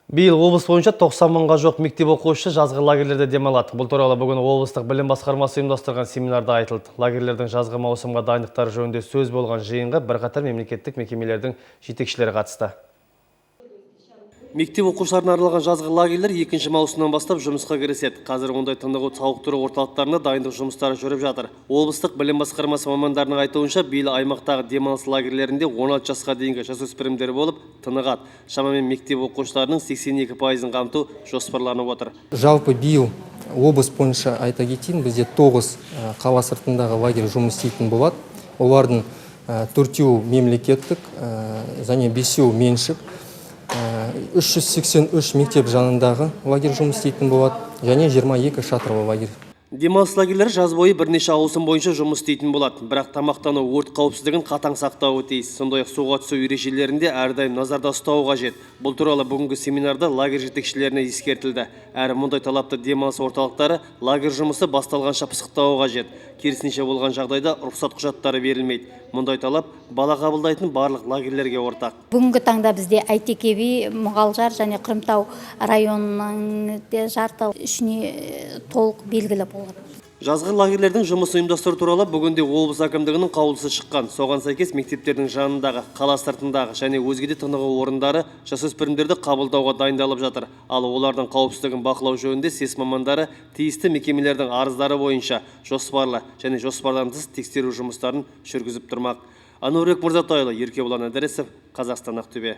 Биыл облыс бойынша 90 мыңға жоқ мектеп оқушысы жазғы лагерлерде демалады. Бұл туралы бүгін облыстық білім басқармасы ұйымдастырған семинарда айтылды. Лагерлердің жазғы маусымға дайындықтары жөнінде сөз болған жиынға бірқатар мемлекеттік мекемелердің жетекшілері қатысты. Мектеп оқушыларына арналған жазғы лагерлер 2 маусымнан бастап жұмысқа кіріседі. Қазір ондай тынығу сауықтыру орталықтарында дайындық жұмыстары жүріп жатыр. Облыстық білім басқармасы мамандарының айтуынша, биыл аймақтағы демалыс лагерлерінде 16 жасқа дейінгі жасөспірімдер болып тынығады. Шамамен мектеп оқушыларының 82%-ын қамту жоспарланып отыр. Жалпы биыл облыс бойынша айта кетейін, бізде 9 қала сыртындағы лагерь жұмыс істейтін болады. Олардың 4-еуі мемлекеттік, және 5-еуі меншік. 383 мектеп жанындағы лагерь жұмыс істейтін болады, және 22 шатырлы лагерь. Демалыс лагерлері жаз бойы бірнеше ауысым бойынша жұмыс істейтін болады. Бірақ тамақтану, өрт қауіпсіздігін қатаң сақтауы тиіс. Сондай-ақ суға түсу ережелерінде әрдайым назарда ұстау қажет. Бұл туралы бүгінгі семинарда лагерь жетекшілеріне ескертілді. Әрі мұндай талапты демалыс орталықтары лагерь жұмысы басталғанша пысықтауы қажет. Керісінше болған жағдайда рұқсат құжаттары берілмейді. Мұндай талап бала қабылдайтын барлық лагерлерге ортақ. Бүгінгі таңда бізде Әйтеке би, Мұғалжар және Қырымтау районының жарты ішіне толық белгілі болады. Жазғы лагерлердің жұмыс ұйымдастыру туралы бүгінде облыс әкімдігінің қаулысы шыққан. Соған сәйкес мектептердің жанындағы, қала сыртындағы және өзге де тынығу орындары жасөспірімдерді қабылдауға дайындалып жатыр. Ал олардың қауіпсіздігін бақылау жөнінде СЕС мамандары тиісті мекемелердің арыздары бойынша жоспарлы және жоспардан тыс тексеру жұмыстарын жүргізіп тұрмақ. Ануарбек Мырзатайұлы, Еркебұлан Әдіресов, Қазақстан, Ақтөбе.